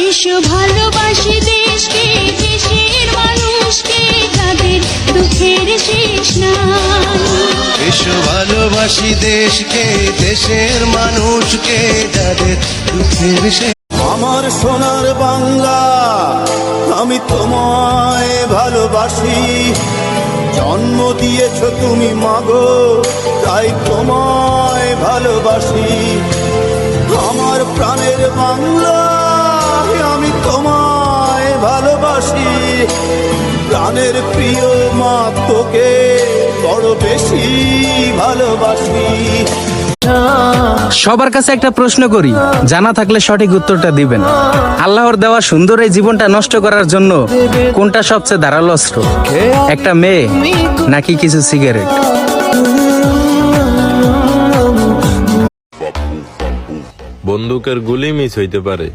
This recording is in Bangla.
এসো ভালোবাসি দেশকে, দেশের মানুষকে, যাদের দুঃখের শেষ নাই। এসো ভালোবাসি দেশকে, দেশের মানুষকে, যাদের দুঃখের শেষ। আমার সোনার বাংলা, আমি তোমায় ভালোবাসি। জন্ম দিয়েছ তুমি মাগো, তাই তোমায় ভালোবাসি। আমার প্রাণের বাংলা, আমি তোমায় ভালোবাসি। প্রাণের প্রিয় মা, তোকে বড় বেশি ভালোবাসি। সবার কাছে একটা প্রশ্ন করি, জানা থাকলে সঠিক উত্তরটা দিবেন। আল্লাহর দেওয়া সুন্দর এই জীবনটা নষ্ট করার জন্য কোনটা সবচেয়ে ধারালো অস্ত্র? একটা মেয়ে নাকি কিছু সিগারেট? বন্দুকের গুলি মিস হইতে পারে,